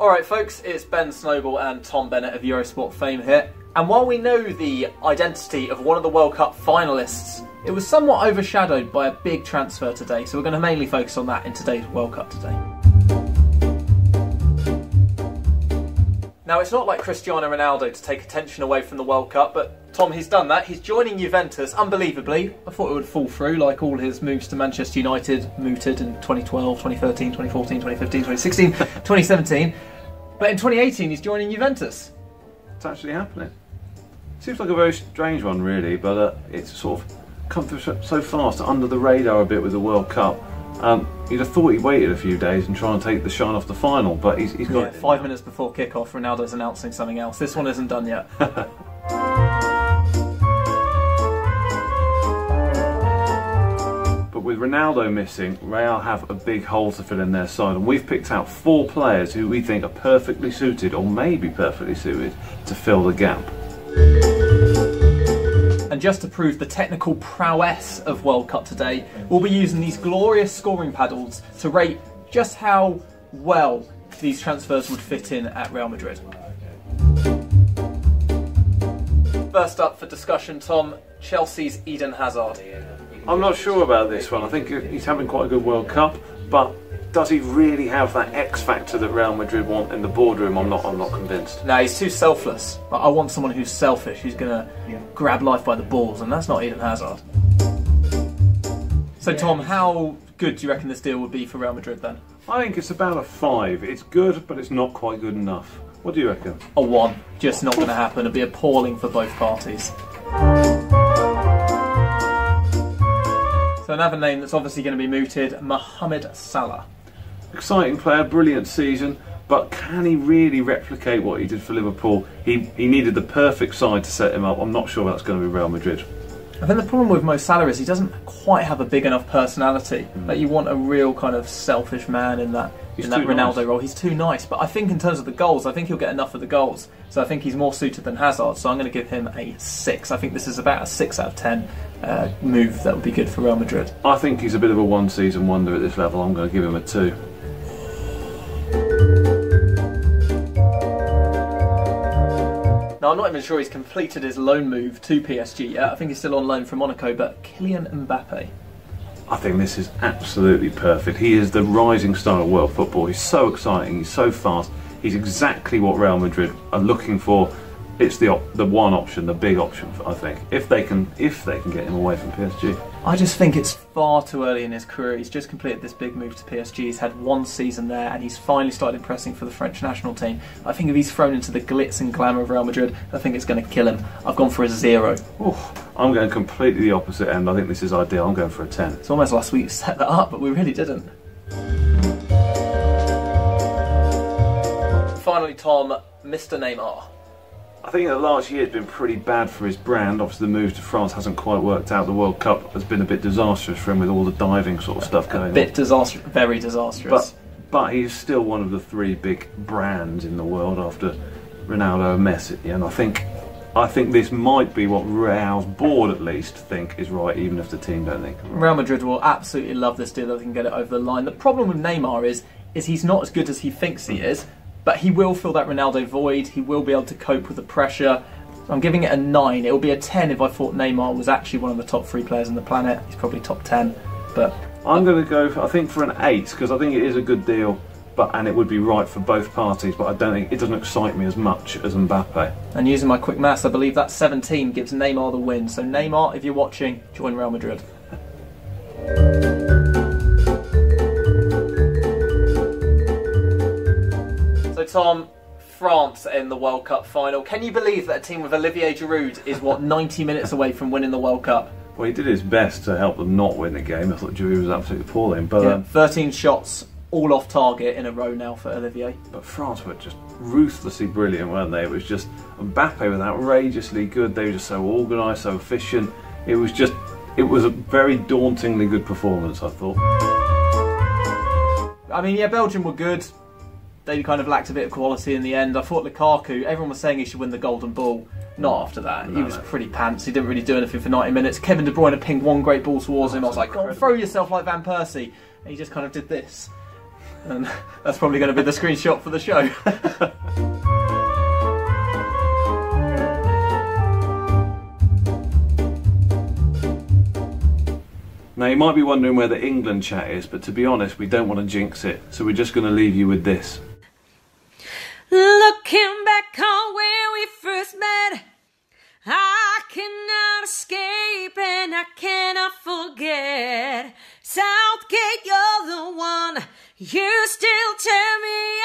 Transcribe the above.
Alright folks, it's Ben Snowball and Tom Bennett of Eurosport fame here. And while we know the identity of one of the World Cup finalists, it was somewhat overshadowed by a big transfer today, so we're going to mainly focus on that in today's World Cup today. Now, it's not like Cristiano Ronaldo to take attention away from the World Cup, but Tom, he's done that. He's joining Juventus, unbelievably. I thought it would fall through, like all his moves to Manchester United mooted in 2012, 2013, 2014, 2015, 2016, 2017. But in 2018, he's joining Juventus. It's actually happening. Seems like a very strange one, really, but it's sort of come through so fast, under the radar a bit with the World Cup. You'd have thought he'd waited a few days and try and take the shine off the final, but he's got it. 5 minutes before kick-off, Ronaldo's announcing something else. This one isn't done yet. But with Ronaldo missing, Real have a big hole to fill in their side, and we've picked out 4 players who we think are perfectly suited, or maybe perfectly suited, to fill the gap. And just to prove the technical prowess of World Cup today, we'll be using these glorious scoring paddles to rate just how well these transfers would fit in at Real Madrid. First up for discussion, Tom, Chelsea's Eden Hazard. I'm not sure about this one. I think he's having quite a good World Cup, but does he really have that X factor that Real Madrid want in the boardroom? I'm not convinced. No, he's too selfless. I want someone who's selfish, who's going to grab life by the balls, and that's not Eden Hazard. So Tom, how good do you reckon this deal would be for Real Madrid then? I think it's about a 5. It's good, but it's not quite good enough. What do you reckon? A 1. Just not going to happen. It'd be appalling for both parties. So another name that's obviously going to be mooted, Mohamed Salah. Exciting player, brilliant season, but can he really replicate what he did for Liverpool? He needed the perfect side to set him up. I'm not sure that's going to be Real Madrid. I think the problem with Mo Salah is he doesn't quite have a big enough personality. Like, you want a real kind of selfish man in that Ronaldo role. He's too nice, but I think in terms of the goals, I think he'll get enough of the goals. So I think he's more suited than Hazard, so I'm going to give him a 6. I think this is about a 6 out of 10 move that would be good for Real Madrid. I think he's a bit of a one-season wonder at this level. I'm going to give him a 2. Now, I'm not even sure he's completed his loan move to PSG yet. I think he's still on loan from Monaco, but Kylian Mbappe. I think this is absolutely perfect. He is the rising star of world football. He's so exciting, he's so fast. He's exactly what Real Madrid are looking for. It's the one option, the big option, I think, if they can get him away from PSG. I just think it's far too early in his career. He's just completed this big move to PSG. He's had 1 season there, and he's finally started impressing for the French national team. I think if he's thrown into the glitz and glamour of Real Madrid, I think it's going to kill him. I've gone for a 0. Ooh, I'm going completely the opposite end. I think this is ideal. I'm going for a 10. It's almost last week we set that up, but we really didn't. Finally, Tom, Mr. Neymar. I think the last year has been pretty bad for his brand. Obviously the move to France hasn't quite worked out. The World Cup has been a bit disastrous for him with all the diving sort of stuff going on. A bit disastrous, very disastrous. But he's still one of the 3 big brands in the world after Ronaldo and Messi. And I think this might be what Real's board at least think is right, even if the team don't think. Real Madrid will absolutely love this deal. They can get it over the line. The problem with Neymar is he's not as good as he thinks he is. But he will fill that Ronaldo void. He will be able to cope with the pressure. So I'm giving it a 9. It will be a 10 if I thought Neymar was actually one of the top 3 players on the planet. He's probably top 10. But I'm going to go, I think, for an 8, because I think it is a good deal, and it would be right for both parties. But I don't think it doesn't excite me as much as Mbappe. And using my quick maths, I believe that 17 gives Neymar the win. So Neymar, if you're watching, join Real Madrid. So Tom, France in the World Cup final. Can you believe that a team with Olivier Giroud is, 90 minutes away from winning the World Cup? Well, he did his best to help them not win the game. I thought Giroud was absolutely appalling. But yeah, 13 shots, all off target in a row now for Olivier. But France were just ruthlessly brilliant, weren't they? It was just, Mbappe was outrageously good. They were just so organised, so efficient. It was a very dauntingly good performance, I thought. I mean, yeah, Belgium were good. They kind of lacked a bit of quality in the end. I thought Lukaku, everyone was saying he should win the Golden Ball. Not after that. He was pretty pants. He didn't really do anything for 90 minutes. Kevin De Bruyne pinged 1 great ball towards him. I was like, go on, throw yourself like Van Persie. And he just kind of did this. And that's probably going to be the screenshot for the show. Now you might be wondering where the England chat is, but to be honest, we don't want to jinx it, so we're just going to leave you with this. Looking back on where we first met, I cannot escape and I cannot forget. Southgate, you're the one, you still tear me